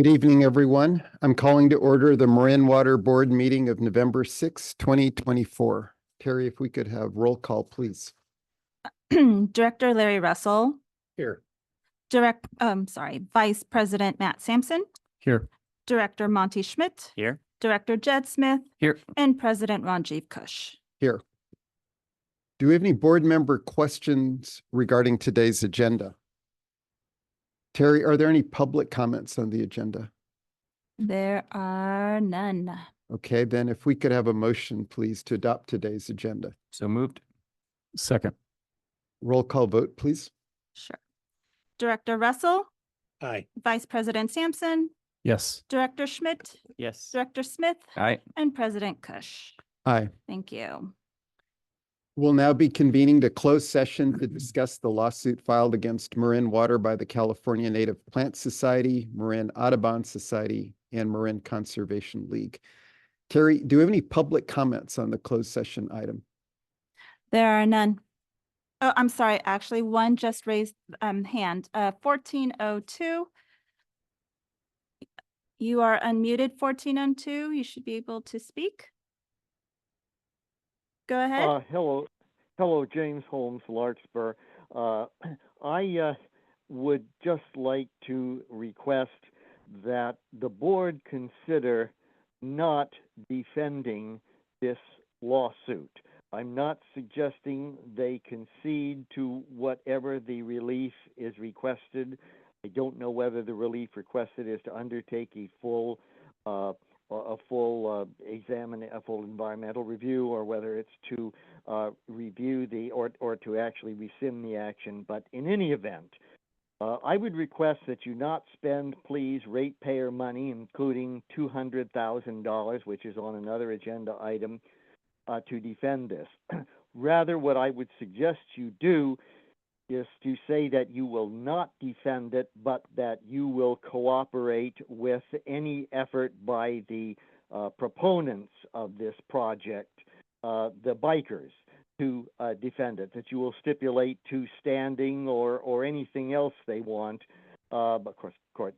Good evening, everyone. I'm calling to order the Marin Water Board meeting of November 6, 2024. Terry, if we could have roll call, please. Director Larry Russell. Here. Vice President Matt Sampson. Here. Director Monty Schmidt. Here. Director Jed Smith. Here. And President Ranjiv Kush. Here. Do we have any board member questions regarding today's agenda? Terry, are there any public comments on the agenda? There are none. Okay, then if we could have a motion, please, to adopt today's agenda. So moved. Second. Roll call vote, please. Sure. Director Russell. Aye. Vice President Sampson. Yes. Director Schmidt. Yes. Director Smith. Aye. And President Kush. Aye. Thank you. We'll now be convening to closed session to discuss the lawsuit filed against Marin Water by the California Native Plant Society, Marin Audubon Society, and Marin Conservation League. Terry, do we have any public comments on the closed session item? There are none. Oh, I'm sorry. Actually, one just raised hand. 1402. You are unmuted, 1402. You should be able to speak. Go ahead. Hello, James Holmes, Larkspur. I would just like to request that the board consider not defending this lawsuit. I'm not suggesting they concede to whatever the relief is requested. I don't know whether the relief requested is to undertake a full environmental review, or whether it's to review or to actually rescind the action. But in any event, I would request that you not spend, please, ratepayer money, including $200,000, which is on another agenda item, to defend this. Rather, what I would suggest you do is to say that you will not defend it, but that you will cooperate with any effort by the proponents of this project, the bikers, to defend it, that you will stipulate to standing or anything else they want. But of course, court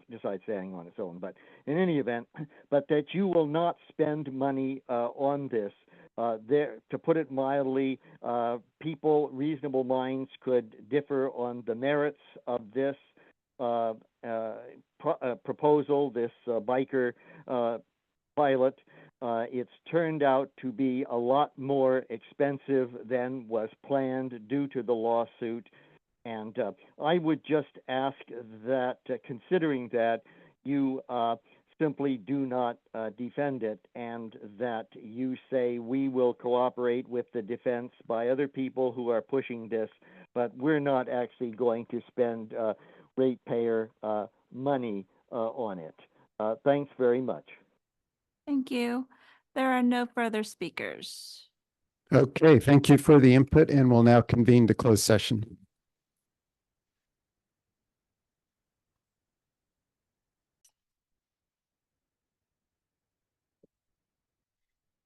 decides standing on its own. But in any event, but that you will not spend money on this. To put it mildly, reasonable minds could differ on the merits of this proposal, this biker pilot. It's turned out to be a lot more expensive than was planned due to the lawsuit. And I would just ask that, considering that, you simply do not defend it, and that you say we will cooperate with the defense by other people who are pushing this, but we're not actually going to spend ratepayer money on it. Thanks very much. Thank you. There are no further speakers. Okay, thank you for the input, and we'll now convene to closed session.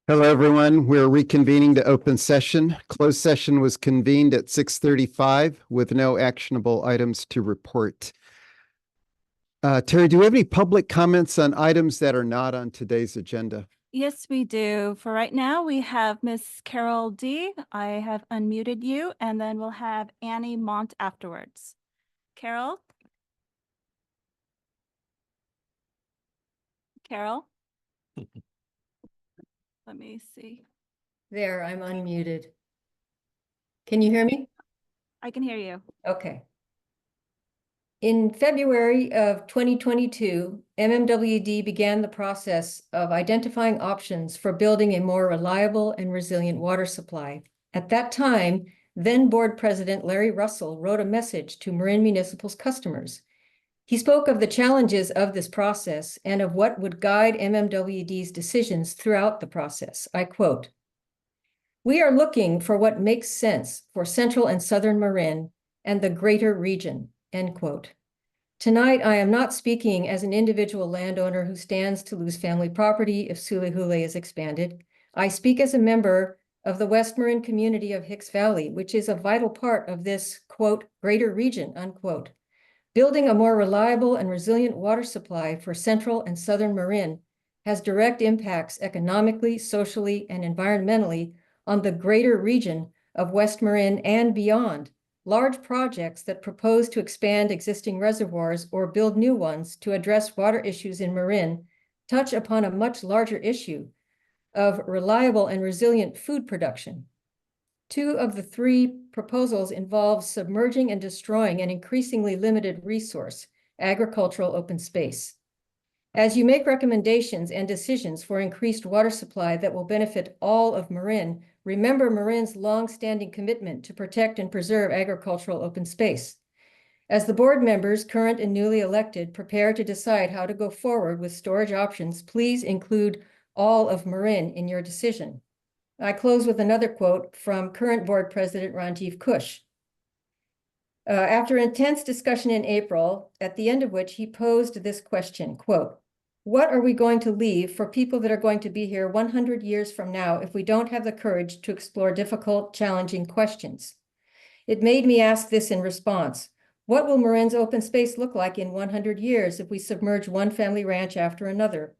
Hello, everyone. We're reconvening to open session. Closed session was convened at 6:35 with no actionable items to report. Terry, do we have any public comments on items that are not on today's agenda? Yes, we do. For right now, we have Miss Carol D. I have unmuted you, and then we'll have Annie Mont afterwards. Carol? Carol? Let me see. There, I'm unmuted. Can you hear me? I can hear you. Okay. In February of 2022, MMWD began the process of identifying options for building a more reliable and resilient water supply. At that time, then Board President Larry Russell wrote a message to Marin Municipal's customers. He spoke of the challenges of this process and of what would guide MMWD's decisions throughout the process. I quote, "We are looking for what makes sense for Central and Southern Marin and the greater region," end quote. Tonight, I am not speaking as an individual landowner who stands to lose family property if Sulihule is expanded. I speak as a member of the West Marin community of Hicks Valley, which is a vital part of this, quote, greater region, unquote. Building a more reliable and resilient water supply for central and southern Marin has direct impacts economically, socially, and environmentally on the greater region of West Marin and beyond. Large projects that propose to expand existing reservoirs or build new ones to address water issues in Marin touch upon a much larger issue of reliable and resilient food production. 2 of the 3 proposals involve submerging and destroying an increasingly limited resource, agricultural open space. As you make recommendations and decisions for increased water supply that will benefit all of Marin, remember Marin's long-standing commitment to protect and preserve agricultural open space. As the board members, current and newly elected, prepare to decide how to go forward with storage options, please include all of Marin in your decision. I close with another quote from current board president Ranjiv Kush. After intense discussion in April, at the end of which he posed this question, quote, "What are we going to leave for people that are going to be here 100 years from now if we don't have the courage to explore difficult, challenging questions?" It made me ask this in response. What will Marin's open space look like in 100 years if we submerge one family ranch after another?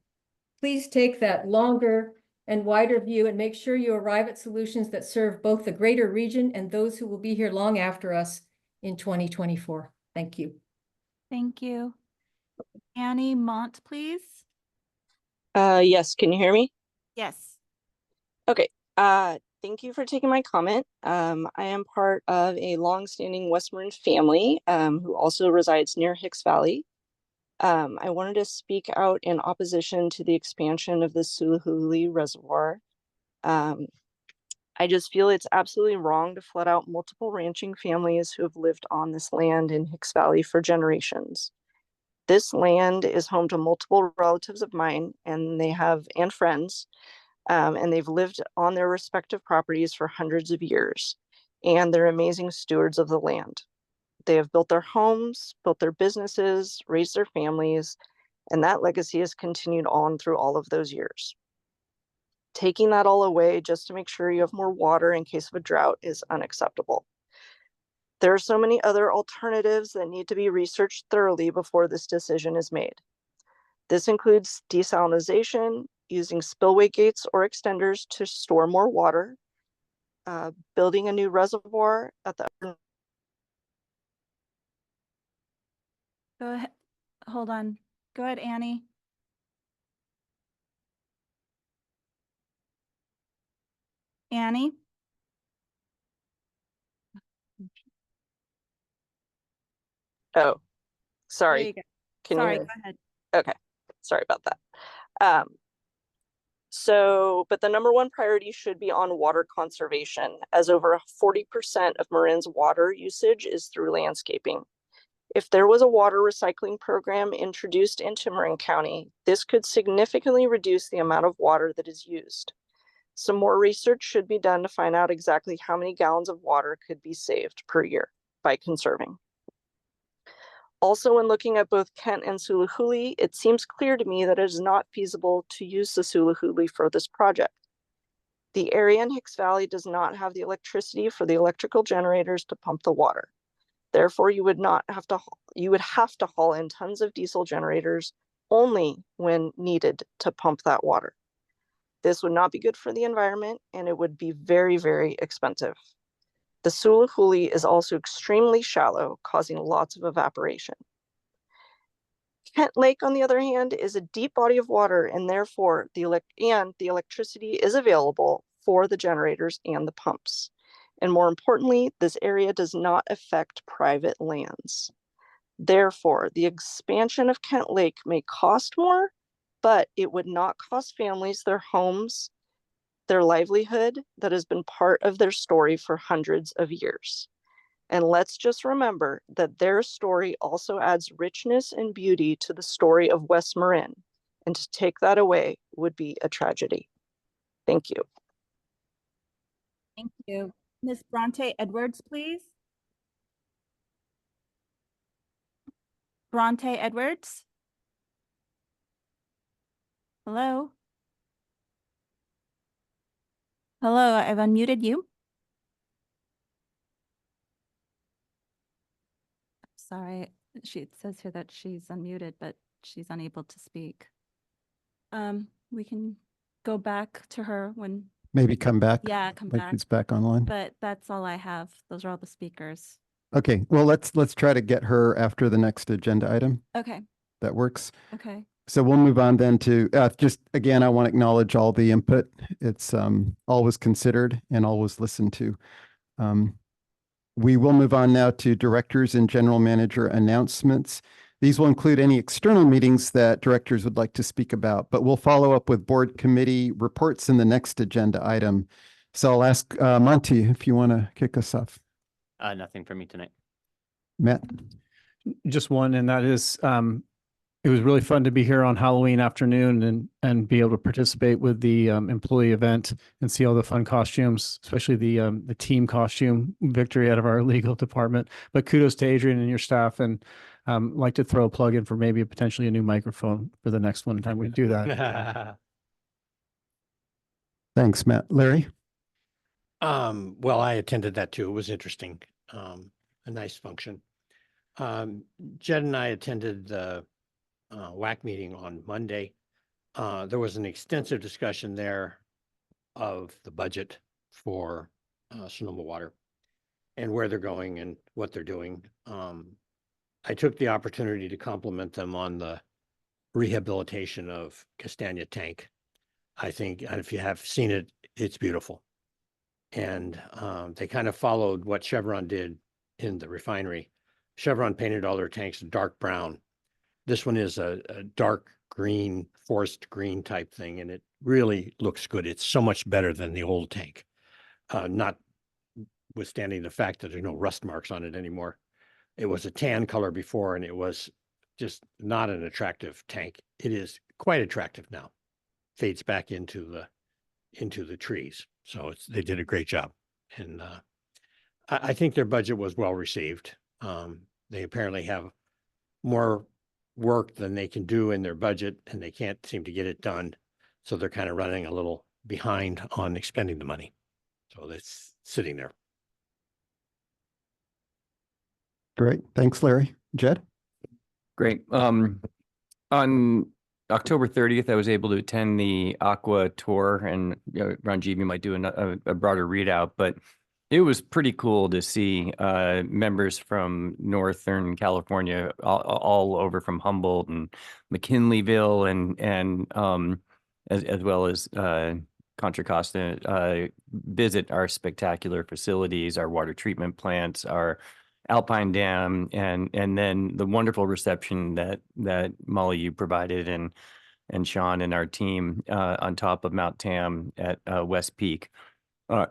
Please take that longer and wider view and make sure you arrive at solutions that serve both the greater region and those who will be here long after us in 2024. Thank you. Thank you. Annie Mont, please. Yes, can you hear me? Yes. Okay. Thank you for taking my comment. I am part of a longstanding West Marin family who also resides near Hicks Valley. I wanted to speak out in opposition to the expansion of the Suluhuli Reservoir. I just feel it's absolutely wrong to flood out multiple ranching families who have lived on this land in Hicks Valley for generations. This land is home to multiple relatives of mine and friends, and they've lived on their respective properties for hundreds of years, and they're amazing stewards of the land. They have built their homes, built their businesses, raised their families, and that legacy has continued on through all of those years. Taking that all away just to make sure you have more water in case of a drought is unacceptable. There are so many other alternatives that need to be researched thoroughly before this decision is made. This includes desalination, using spillway gates or extenders to store more water, building a new reservoir at the... Go ahead. Hold on. Go ahead, Annie. Annie? Oh, There sorry. you go. Can Sorry, you... go ahead. Okay, sorry about that. But the number one priority should be on water conservation, as over 40% of Marin's water usage is through landscaping. If there was a water recycling program introduced into Marin County, this could significantly reduce the amount of water that is used. Some more research should be done to find out exactly how many gallons of water could be saved per year by conserving. Also, when looking at both Kent and Suluhuli, it seems clear to me that it is not feasible to use the Suluhuli for this project. The area in Hicks Valley does not have the electricity for the electrical generators to pump the water. Therefore, you would have to haul in tons of diesel generators only when needed to pump that water. This would not be good for the environment, and it would be very, very expensive. The Suluhuli is also extremely shallow, causing lots of evaporation. Kent Lake, on the other hand, is a deep body of water, and therefore the electricity is available for the generators and the pumps. And more importantly, this area does not affect private lands. Therefore, the expansion of Kent Lake may cost more, but it would not cost families their homes, their livelihood that has been part of their story for hundreds of years. And let's just remember that their story also adds richness and beauty to the story of West Marin. And to take that away would be a tragedy. Thank you. Thank you. Ms. Bronte Edwards, please. Bronte Edwards. Hello. Hello, I've unmuted you. Sorry, It says here that she's unmuted, but she's unable to speak. We can go back to her when, Maybe come back. yeah, come Like back. it's back online. But that's all I have. Those are all the speakers. Okay, well, let's try to get her after the next agenda item. Okay, That works. okay. So we'll move on then to, just again, I want to acknowledge all the input. It's always considered and always listened to. We will move on now to directors and general manager announcements. These will include any external meetings that directors would like to speak about, but we'll follow up with board committee reports in the next agenda item. So I'll ask Monty if you want to kick us off. Nothing for me tonight. Matt? Just one, and that is, it was really fun to be here on Halloween afternoon and be able to participate with the employee event and see all the fun costumes, especially the team costume victory out of our legal department. But kudos to Adrian and your staff, and like to throw a plug in for maybe potentially a new microphone for the next one time we do that. Thanks, Matt. Larry? Well, I attended that too. It was interesting. A nice function. Jed and I attended the WAC meeting on Monday. There was an extensive discussion there of the budget for Sonoma Water and where they're going and what they're doing. I took the opportunity to compliment them on the rehabilitation of Castagna Tank. I think if you have seen it, it's beautiful. And they kind of followed what Chevron did in the refinery. Chevron painted all their tanks dark brown. This one is a dark green, forest green type thing, and it really looks good. It's so much better than the old tank, notwithstanding the fact that there's no rust marks on it anymore. It was a tan color before, and it was just not an attractive tank. It is quite attractive now. Fades back into the trees. So they did a great job. And I think their budget was well received. They apparently have more work than they can do in their budget, and they can't seem to get it done. So they're kind of running a little behind on expending the money. So that's sitting there. Great. Thanks, Larry. Jed? Great. On October 30th, I was able to attend the Aqua tour, and Ranjiv, you might do a broader readout, but it was pretty cool to see members from Northern California, all over from Humboldt and McKinleyville, and as well as Contra Costa, visit our spectacular facilities, our water treatment plants, our Alpine Dam, and then the wonderful reception that Molly, you provided, and Sean and our team on top of Mount Tam at West Peak.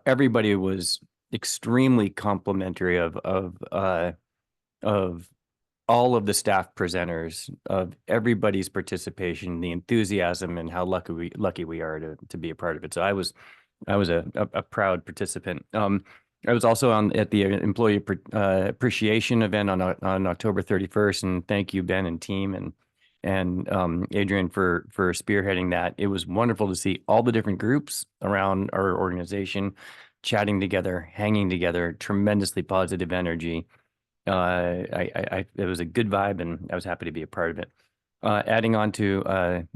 Everybody was extremely complimentary of all of the staff presenters, of everybody's participation, the enthusiasm, and how lucky we are to be a part of it. So I was a proud participant. I was also at the employee appreciation event on October 31st, and thank you, Ben and team, and Adrian for spearheading that. It was wonderful to see all the different groups around our organization chatting together, hanging together, tremendously positive energy. It was a good vibe, and I was happy to be a part of it. Adding on to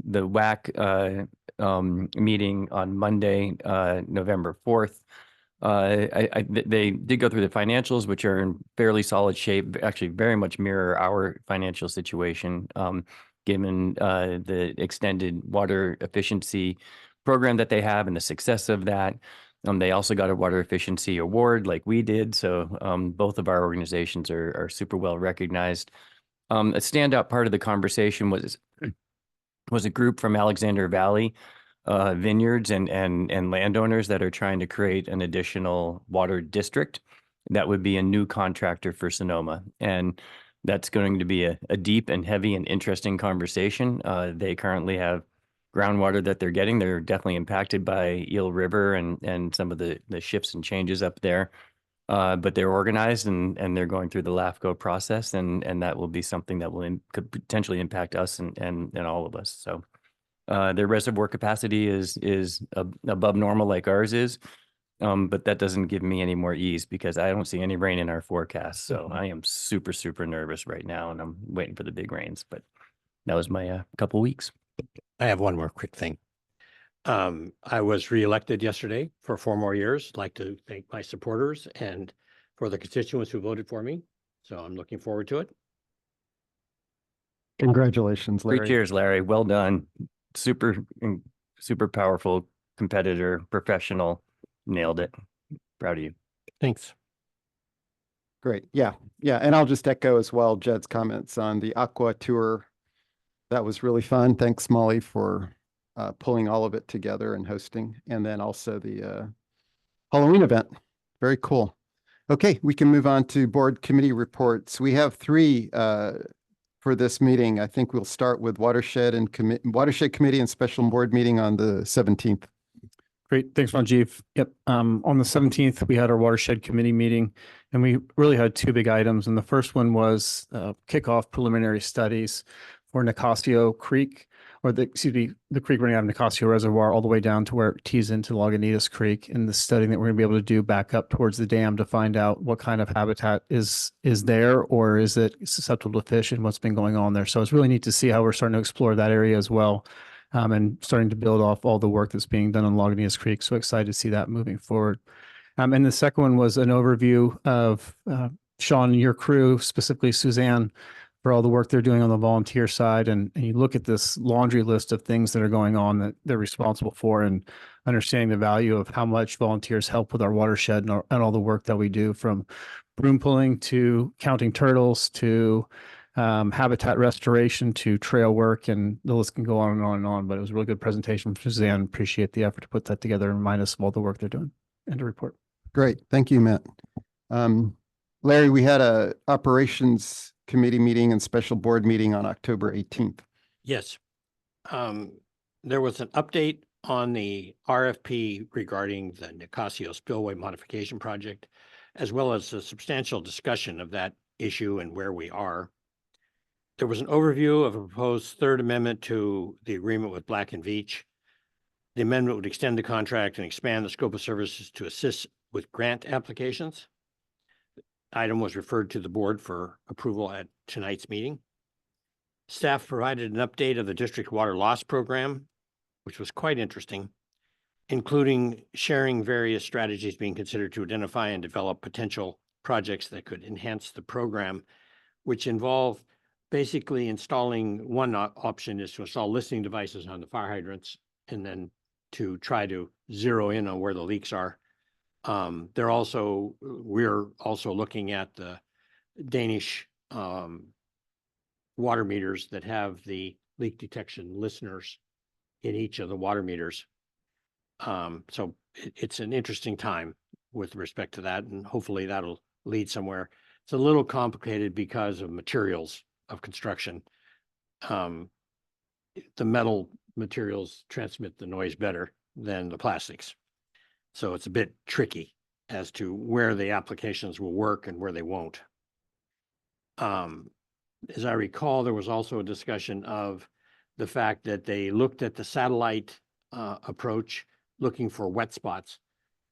the WAC meeting on Monday, November 4th, they did go through the financials, which are in fairly solid shape, actually very much mirror our financial situation, given the extended water efficiency program that they have and the success of that. They also got a water efficiency award like we did. So both of our organizations are super well recognized. A standout part of the conversation was a group from Alexander Valley vineyards and landowners that are trying to create an additional water district that would be a new contractor for Sonoma. And that's going to be a deep and heavy and interesting conversation. They currently have groundwater that they're getting. They're definitely impacted by Eel River and some of the shifts and changes up there. But they're organized and they're going through the LAFCO process, and that will be something that could potentially impact us and all of us. So their reservoir capacity is above normal like ours is. But that doesn't give me any more ease because I don't see any rain in our forecast. So I am super, super nervous right now, and I'm waiting for the big rains. But that was my couple weeks. I have one more quick thing. I was reelected yesterday for 4 more years. I'd like to thank my supporters and for the constituents who voted for me. So I'm looking forward to it. Congratulations, Three Larry. cheers, Larry. Well done. Super powerful competitor, professional. Nailed it. Proud of you. Thanks. Great. Yeah. Yeah. And I'll just echo as well Jed's comments on the Aqua Tour. That was really fun. Thanks, Molly, for pulling all of it together and hosting. And then also the Halloween event. Very cool. Okay, we can move on to board committee reports. We have 3 for this meeting. I think we'll start with Watershed Committee and special board meeting on the 17th. Great. Thanks, Rajiv. Yep. On the 17th, we had our watershed committee meeting, and we really had 2 big items. And the first one was kickoff preliminary studies for Nicasio Creek, or the creek running out of Nicasio Reservoir all the way down to where it tees into Lagunitas Creek, and the study that we're going to be able to do back up towards the dam to find out what kind of habitat is there, or is it susceptible to fish, and what's been going on there. So it's really neat to see how we're starting to explore that area as well. And starting to build off all the work that's being done on Lagunitas Creek. So excited to see that moving forward. And the second one was an overview of Sean, your crew, specifically Suzanne, for all the work they're doing on the volunteer side. And you look at this laundry list of things that are going on that they're responsible for, and understanding the value of how much volunteers help with our watershed and all the work that we do, from broom pulling to counting turtles to habitat restoration to trail work, and the list can go on and on and on. But it was a really good presentation from Suzanne. Appreciate the effort to put that together and remind us of all the work they're doing and to report. Great. Thank you, Matt. Larry, we had a operations committee meeting and special board meeting on October 18th. Yes. There was an update on the RFP regarding the Nicasio Spillway Modification Project, as well as a substantial discussion of that issue and where we are. There was an overview of a proposed 3rd amendment to the agreement with Black & Veatch. The amendment would extend the contract and expand the scope of services to assist with grant applications. The item was referred to the board for approval at tonight's meeting. Staff provided an update of the district water loss program, which was quite interesting, including sharing various strategies being considered to identify and develop potential projects that could enhance the program, which involve basically installing, one option is to install listening devices on the fire hydrants, and then to try to zero in on where the leaks are. We're also looking at the Danish water meters that have the leak detection listeners in each of the water meters. So it's an interesting time with respect to that, and hopefully that'll lead somewhere. It's a little complicated because of materials of construction. The metal materials transmit the noise better than the plastics. So it's a bit tricky as to where the applications will work and where they won't. As I recall, there was also a discussion of the fact that they looked at the satellite approach looking for wet spots,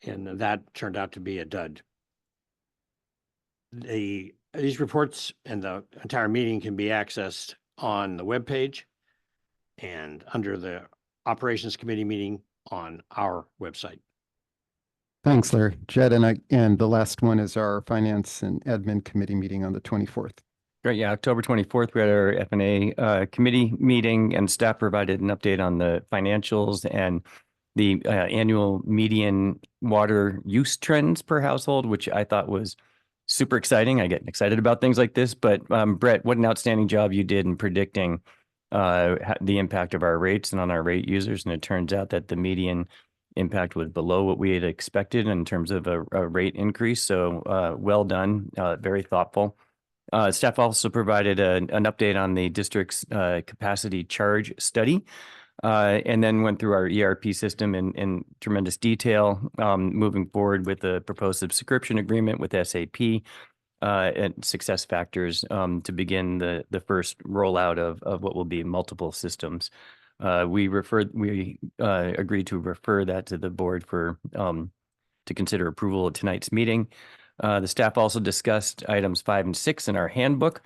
and that turned out to be a dud. These reports and the entire meeting can be accessed on the webpage and under the Operations Committee meeting on our website. Thanks, Larry. Jed, and the last one is our Finance and Admin Committee meeting on the 24th. Great. Yeah, October 24th, we had our F&A committee meeting, and staff provided an update on the financials and the annual median water use trends per household, which I thought was super exciting. I get excited about things like this, but Brett, what an outstanding job you did in predicting the impact of our rates and on our rate users. And it turns out that the median impact was below what we had expected in terms of a rate increase. So well done, very thoughtful. Staff also provided an update on the district's capacity charge study, and then went through our ERP system in tremendous detail, moving forward with the proposed subscription agreement with SAP and success factors to begin the first rollout of what will be multiple systems. We agreed to refer that to the board for to consider approval at tonight's meeting. The staff also discussed items 5 and 6 in our handbook.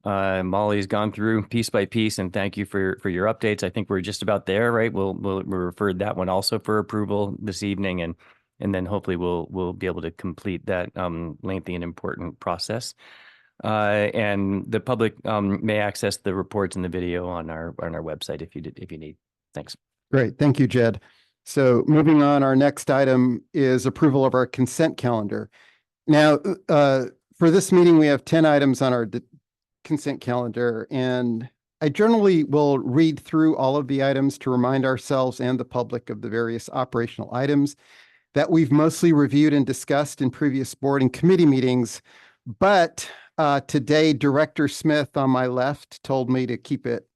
Molly's gone through piece by piece, and thank you for your updates. I think we're just about there, right? We'll refer that one also for approval this evening, and then hopefully we'll be able to complete that lengthy and important process. And the public may access the reports and the video on our website if you need. Thanks. Great. Thank you, Jed. So moving on, our next item is approval of our consent calendar. Now, for this meeting, we have 10 items on our consent calendar, and I generally will read through all of the items to remind ourselves and the public of the various operational items that we've mostly reviewed and discussed in previous board and committee meetings. But today, Director Smith on my left told me to keep it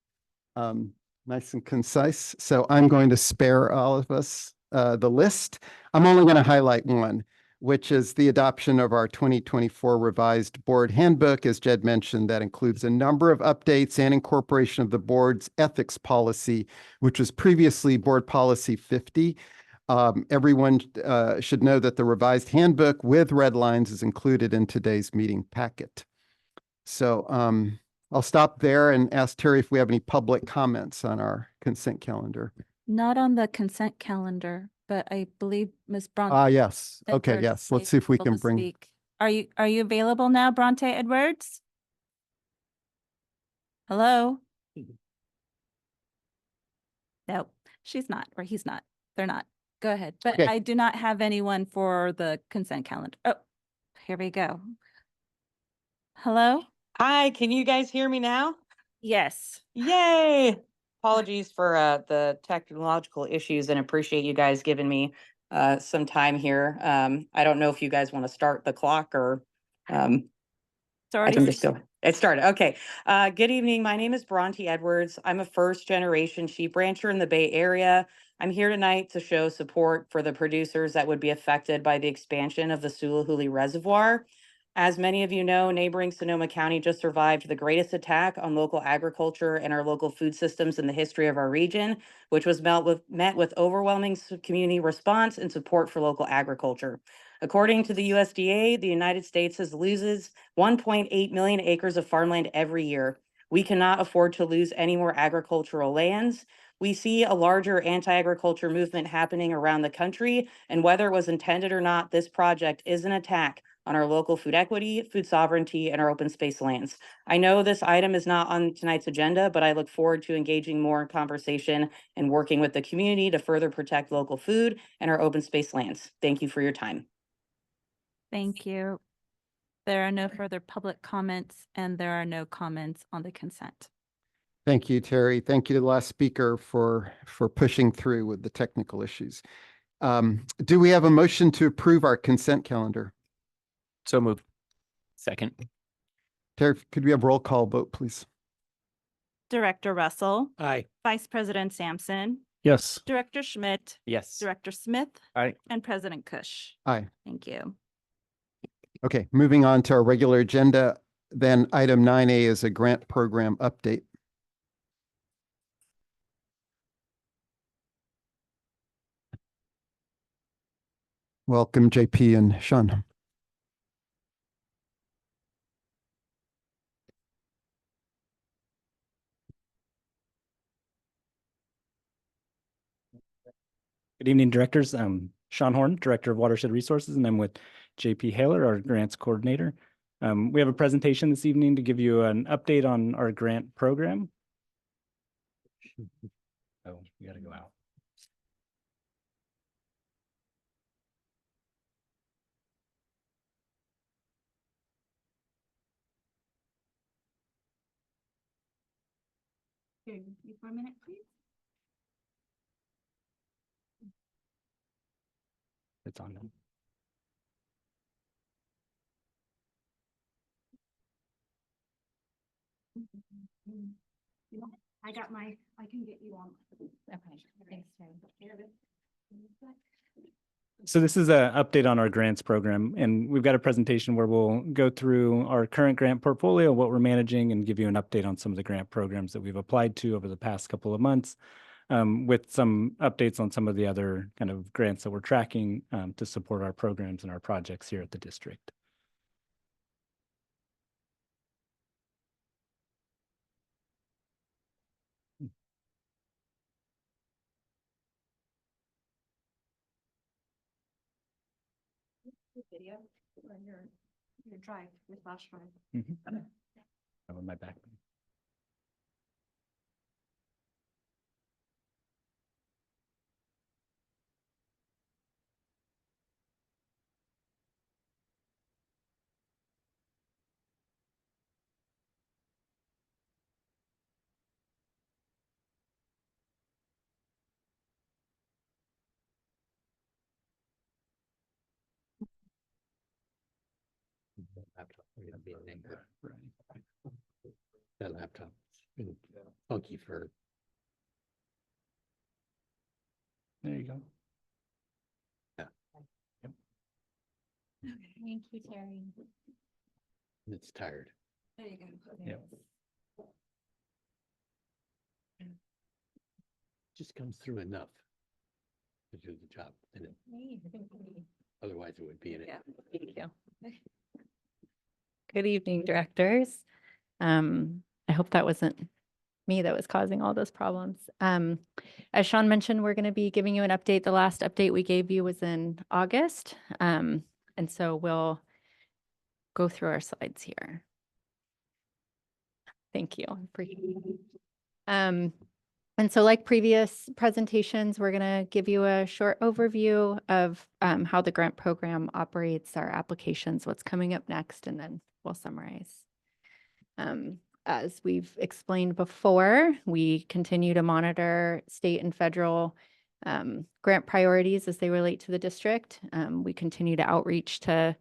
nice and concise. So I'm going to spare all of us the list. I'm only going to highlight one, which is the adoption of our 2024 revised board handbook. As Jed mentioned, that includes a number of updates and incorporation of the board's ethics policy, which was previously Board Policy 50. Everyone should know that the revised handbook with red lines is included in today's meeting packet. So I'll stop there and ask Terry if we have any public comments on our consent calendar. Not on the consent calendar, but I believe Ms. Bronte. Yes. Okay, Edwards yes. may Let's see if we be able can to bring. speak. Are you available now, Bronte Edwards? Hello? No, she's not, or he's not. They're not. Go ahead. But Okay. I do not have anyone for the consent calendar. Oh, here we go. Hello? Hi, can you guys hear me now? Yes. Yay! Apologies for the technological issues and appreciate you guys giving me some time here. I don't know if you guys want to start the clock or It's I already can just go. It started. Okay. Good evening. My name is Bronte Edwards. I'm a first generation sheep rancher in the Bay Area. I'm here tonight to show support for the producers that would be affected by the expansion of the Suluhuli Reservoir. As many of you know, neighboring Sonoma County just survived the greatest attack on local agriculture and our local food systems in the history of our region, which was met with overwhelming community response and support for local agriculture. According to the USDA, the United States loses 1.8 million acres of farmland every year. We cannot afford to lose any more agricultural lands. We see a larger anti-agriculture movement happening around the country, and whether it was intended or not, this project is an attack on our local food equity, food sovereignty, and our open space lands. I know this item is not on tonight's agenda, but I look forward to engaging more in conversation and working with the community to further protect local food and our open space lands. Thank you for your time. Thank you. There are no further public comments, and there are no comments on the consent. Thank you, Terry. Thank you to the last speaker for pushing through with the technical issues. Do we have a motion to approve our consent calendar? So moved. Second. Terry, could we have roll call vote, please? Director Russell, Aye. Vice President Sampson, Yes. Director Schmidt, Yes. Director Smith, Aye. and President Kush. Aye. Thank you. Okay, moving on to our regular agenda, then item 9A is a grant program update. Welcome, JP and Sean. Good evening, directors. I'm Sean Horn, Director of Watershed Resources, and I'm with JP Haler, our grants coordinator. We have a presentation this evening to give you an update on our grant program. Oh, we got to go out. Here, for a minute, please. It's on them. I got I can get you on. Okay, thanks, Terry. So this is an update on our grants program, and we've got a presentation where we'll go through our current grant portfolio, what we're managing, and give you an update on some of the grant programs that we've applied to over the past couple of months. with some updates on some of the other kind of grants that we're tracking to support our programs and our projects here at the district. Video on your drive, your flash drive. On my back. That laptop's been funky for. There you go. Thank you, Terry. It's tired. There you go. Yep. Just comes through enough to do the job, and otherwise it would be in it. Yeah, thank you. Good evening, directors. I hope that wasn't me that was causing all those problems. As Sean mentioned, we're going to be giving you an update. The last update we gave you was in August. And so we'll go through our slides here. Thank you. And so like previous presentations, we're going to give you a short overview of how the grant program operates, our applications, what's coming up next, and then we'll summarize. As we've explained before, we continue to monitor state and federal grant priorities as they relate to the district. We continue to outreach to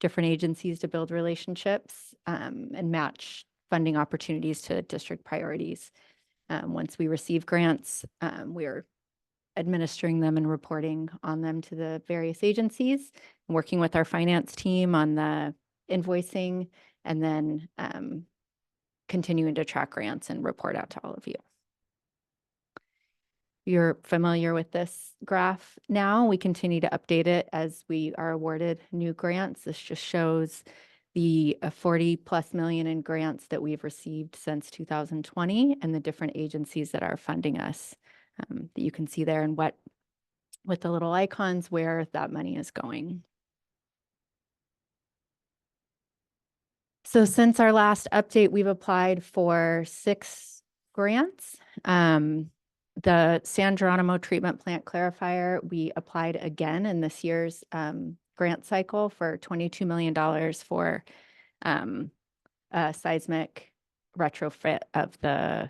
different agencies to build relationships and match funding opportunities to district priorities. Once we receive grants, we're administering them and reporting on them to the various agencies, working with our finance team on the invoicing, and then continuing to track grants and report out to all of you. You're familiar with this graph now. We continue to update it as we are awarded new grants. This just shows the 40+ million in grants that we've received since 2020 and the different agencies that are funding us that you can see there and what with the little icons where that money is going. So since our last update, we've applied for 6 grants. The San Geronimo Treatment Plant Clarifier, we applied again in this year's grant cycle for $22 million for a seismic retrofit of the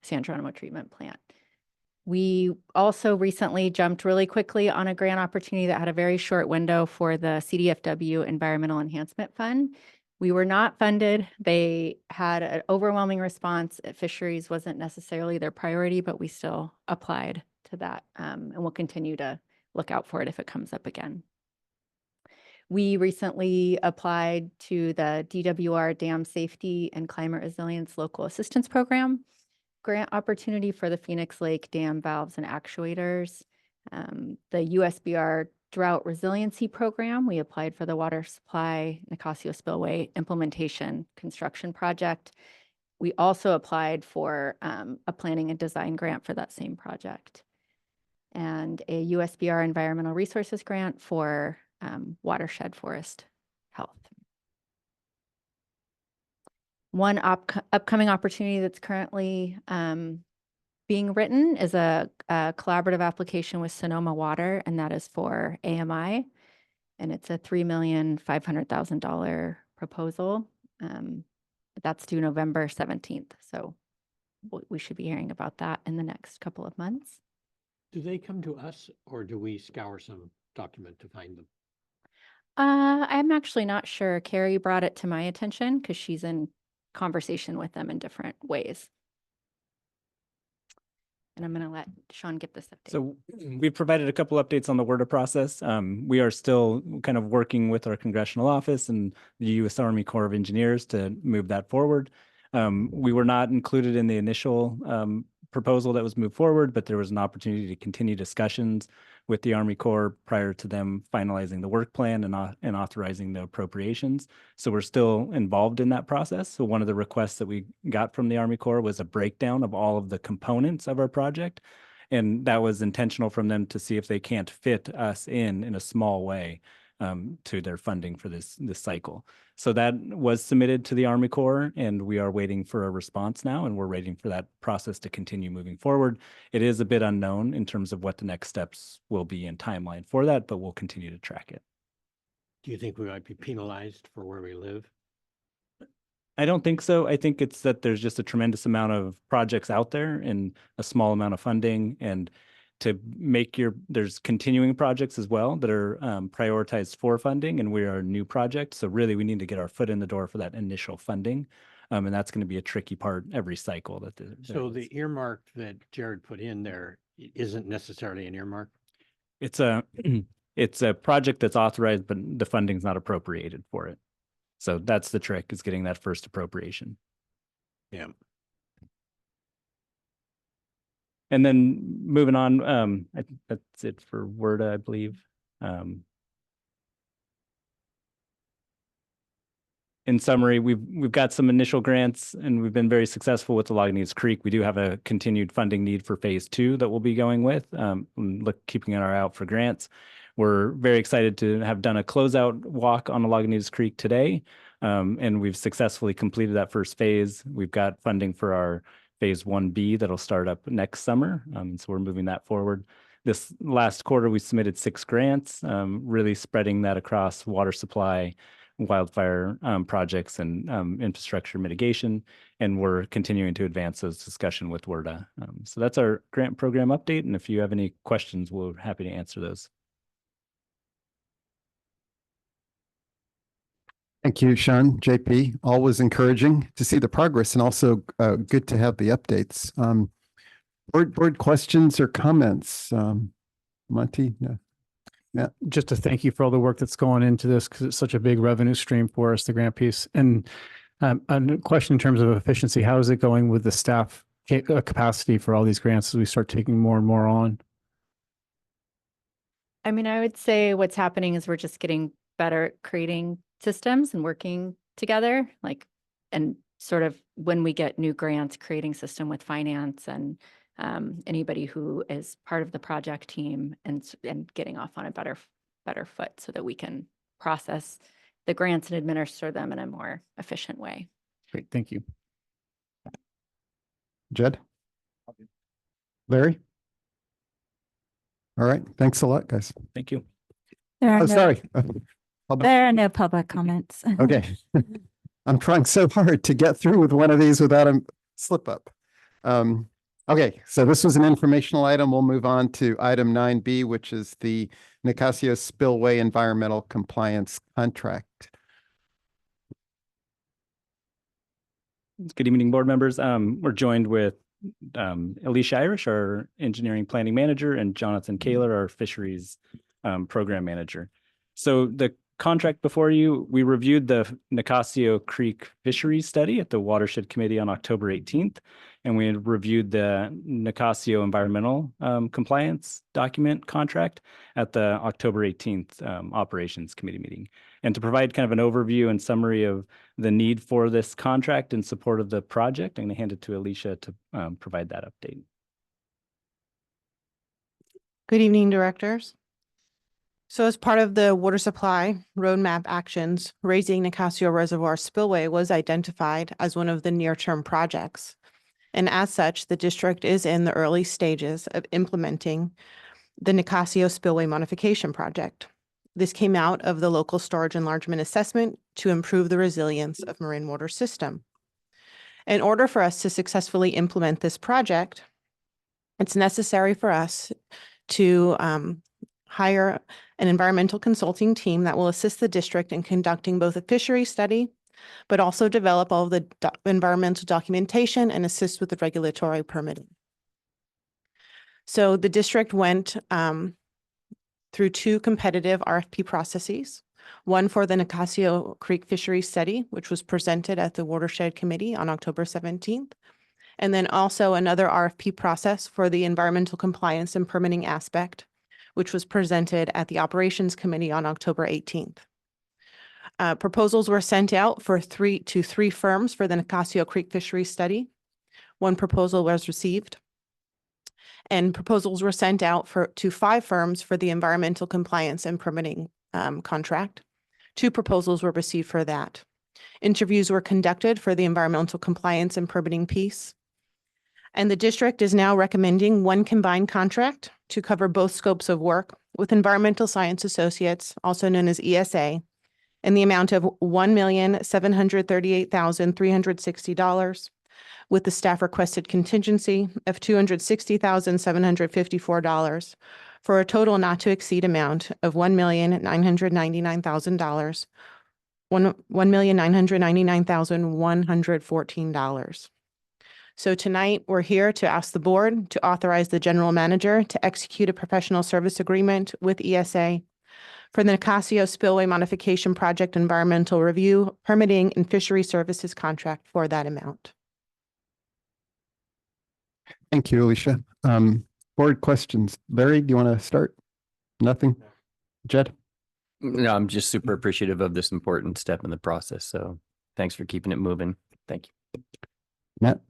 San Geronimo Treatment Plant. We also recently jumped really quickly on a grant opportunity that had a very short window for the CDFW Environmental Enhancement Fund. We were not funded. They had an overwhelming response. Fisheries wasn't necessarily their priority, but we still applied to that, and we'll continue to look out for it if it comes up again. We recently applied to the DWR Dam Safety and Climate Resilience Local Assistance Program grant opportunity for the Phoenix Lake Dam valves and actuators. The USBR Drought Resiliency Program, we applied for the Water Supply Nicasio Spillway Implementation Construction Project. We also applied for a planning and design grant for that same project, and a USBR Environmental Resources Grant for watershed forest health. One upcoming opportunity that's currently being written is a collaborative application with Sonoma Water, and that is for AMI, and it's a $3,500,000 proposal. That's due November 17th, so we should be hearing about that in the next couple of months. Do they come to us or do we scour some document to find them? I'm actually not sure. Carrie brought it to my attention because she's in conversation with them in different ways. And I'm going to let Sean get this update. So we've provided a couple updates on the WRDA process. We are still kind of working with our congressional office and the U.S. Army Corps of Engineers to move that forward. We were not included in the initial proposal that was moved forward, but there was an opportunity to continue discussions with the Army Corps prior to them finalizing the work plan and authorizing the appropriations. So we're still involved in that process. So one of the requests that we got from the Army Corps was a breakdown of all of the components of our project. And that was intentional from them to see if they can't fit us in a small way to their funding for this cycle. So that was submitted to the Army Corps, and we are waiting for a response now, and we're waiting for that process to continue moving forward. It is a bit unknown in terms of what the next steps will be and timeline for that, but we'll continue to track it. Do you think we might be penalized for where we live? I don't think so. I think it's that there's just a tremendous amount of projects out there and a small amount of funding, and to make there's continuing projects as well that are prioritized for funding, and we are a new project. So really we need to get our foot in the door for that initial funding. And that's going to be a tricky part every cycle that So the earmark that Jared put in there isn't necessarily an earmark? it's a it's a project that's authorized, but the funding's not appropriated for it. So that's the trick, is getting that first appropriation. Yeah. And then moving on, I think that's it for WRDA, I believe. In summary, we've got some initial grants, and we've been very successful with the Lagunitas Creek. We do have a continued funding need for phase 2 that we'll be going with. Keeping an eye out for grants. We're very excited to have done a closeout walk on the Lagunitas Creek today, and we've successfully completed that first phase. We've got funding for our phase 1B that'll start up next summer, so we're moving that forward. This last quarter, we submitted 6 grants, really spreading that across water supply, wildfire projects, and infrastructure mitigation, and we're continuing to advance those discussion with WRDA. So that's our grant program update, and if you have any questions, we're happy to answer those. Thank you, Sean. JP, always encouraging to see the progress, and also good to have the updates. Board questions or comments? Monty? No. Yeah. Just to thank you for all the work that's going into this, because it's such a big revenue stream for us, the grant piece. And a question in terms of efficiency, how is it going with the staff capacity for all these grants as we start taking more and more on? I mean, I would say what's happening is we're just getting better at creating systems and working together, and sort of when we get new grants, creating system with finance and anybody who is part of the project team, and getting off on a better foot so that we can process the grants and administer them in a more efficient way. Great, thank you. Jed? Larry? All right, thanks a lot, guys. Thank you. Sorry. There are no public comments. Okay. I'm trying so hard to get through with one of these without a slip up. Okay, so this was an informational item. We'll move on to item 9B, which is the Nicasio Spillway Environmental Compliance Contract. Good evening, board members. We're joined with Alicia Irish, our engineering planning manager, and Jonathan Kaler, our fisheries program manager. So the contract before you, we reviewed the Nicasio Creek Fisheries Study at the Watershed Committee on October 18th, and we had reviewed the Nicasio Environmental Compliance Document Contract at the October 18th Operations Committee meeting. And to provide kind of an overview and summary of the need for this contract in support of the project, I'm going to hand it to Alicia to provide that update. Good evening, directors. So as part of the water supply roadmap actions, raising Nicasio Reservoir Spillway was identified as one of the near-term projects. And as such, the district is in the early stages of implementing the Nicasio Spillway Modification Project. This came out of the local storage enlargement assessment to improve the resilience of marine water system. In order for us to successfully implement this project, it's necessary for us to hire an environmental consulting team that will assist the district in conducting both a fishery study, but also develop all of the environmental documentation and assist with the regulatory permitting. So the district went through 2 competitive RFP processes, one for the Nicasio Creek Fishery Study, which was presented at the Watershed Committee on October 17th, And then also another RFP process for the environmental compliance and permitting aspect, which was presented at the Operations Committee on October 18th. Proposals were sent out for three firms for the Nicasio Creek Fisheries Study. One proposal was received. And proposals were sent out to 5 firms for the environmental compliance and permitting contract. 2 proposals were received for that. Interviews were conducted for the environmental compliance and permitting piece. And the district is now recommending one combined contract to cover both scopes of work with Environmental Science Associates, also known as ESA, in the amount of $1,738,360, with the staff requested contingency of $260,754, for a total not to exceed amount of $1,999,000, $1,999,114. So tonight, we're here to ask the board to authorize the general manager to execute a professional service agreement with ESA for the Nicasio Spillway Modification Project environmental review, permitting, and fishery services contract for that amount. Thank you, Alicia. Board questions. Larry, do you want to start? Nothing? Jed? No, I'm just super appreciative of this important step in the process. So thanks for keeping it moving. Thank you. Matt?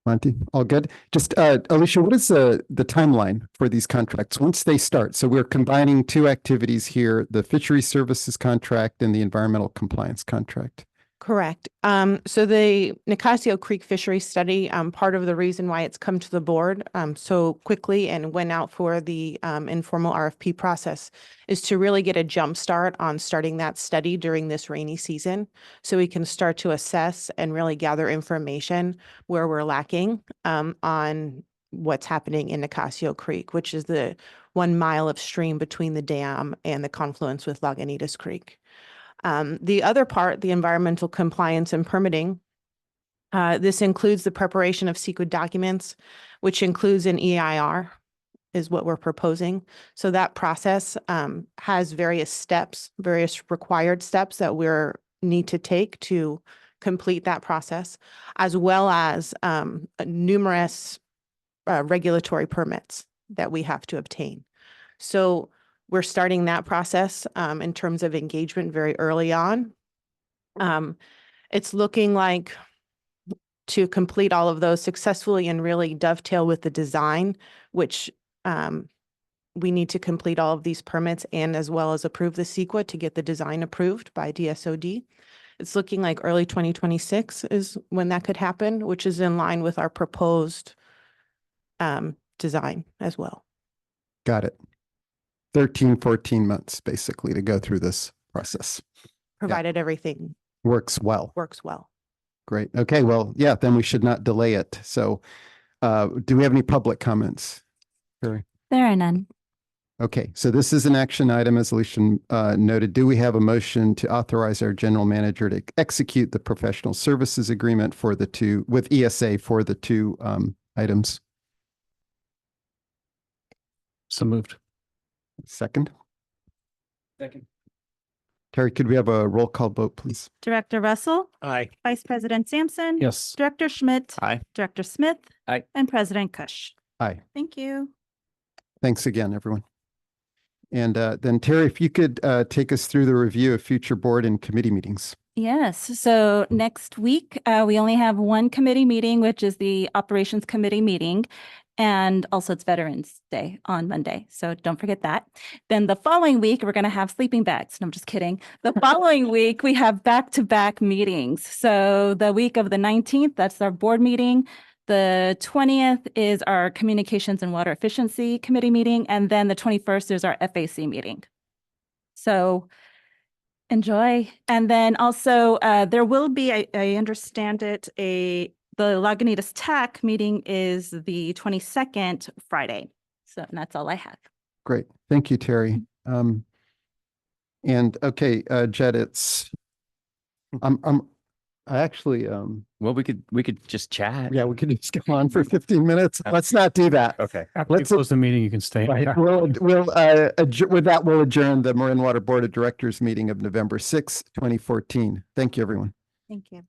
Monty, all good? Just, Alicia, what is the timeline for these contracts once they start? So we're combining 2 activities here, the fishery services contract and the environmental compliance contract. Correct. So the Nicasio Creek Fisheries Study, part of the reason why it's come to the board so quickly and went out for the informal RFP process is to really get a jump start on starting that study during this rainy season, so we can start to assess and really gather information where we're lacking on what's happening in Nicasio Creek, which is the 1 mile of stream between the dam and the confluence with Lagunitas Creek. The other part, the environmental compliance and permitting, this includes the preparation of CEQA documents, which includes an EIR, is what we're proposing. So that process has various steps, various required steps that we need to take to complete that process, as well as numerous regulatory permits that we have to obtain. So we're starting that process in terms of engagement very early on. It's looking like to complete all of those successfully and really dovetail with the design, which we need to complete all of these permits and as well as approve the CEQA to get the design approved by DSOD. It's looking like early 2026 is when that could happen, which is in line with our proposed design as well. Got it. 13, 14 months basically to go through this process. Provided everything Works well. works well. Great. Okay. Well, yeah, then we should not delay it. So do we have any public comments? Carrie? There are none. Okay. So this is an action item, as Alicia noted. Do we have a motion to authorize our general manager to execute the professional services agreement for the 2 with ESA for the 2 items? So moved. Second. Second. Terry, could we have a roll call vote, please? Director Russell, Aye. Vice President Sampson. Yes. Director Schmidt. Aye. Director Smith. Aye. And President Kush. Aye. Thank you. Thanks again, everyone. And then Terry, if you could take us through the review of future board and committee meetings. Yes, so next week, we only have one committee meeting, which is the Operations Committee meeting. And also it's Veterans Day on Monday, so don't forget that. Then the following week, we're going to have sleeping bags. No, I'm just kidding. The following week, we have back-to-back meetings. So the week of the 19th, that's our board meeting. The 20th is our Communications and Water Efficiency Committee meeting. And then the 21st is our FAC meeting. So enjoy. And then also there will be, I understand it, the Lagunitas TAC meeting is the 22nd Friday. So that's all I have. Great. Thank you, Terry. And okay, Jed, I actually, Well, we could just chat. yeah, we could just go on for 15 minutes. Let's not do that. Okay. After you Let's- close the meeting, you can stay. Right. We'll with that, we'll adjourn the Marin Water Board of Directors meeting of November 6, 2014. Thank you, everyone. Thank you.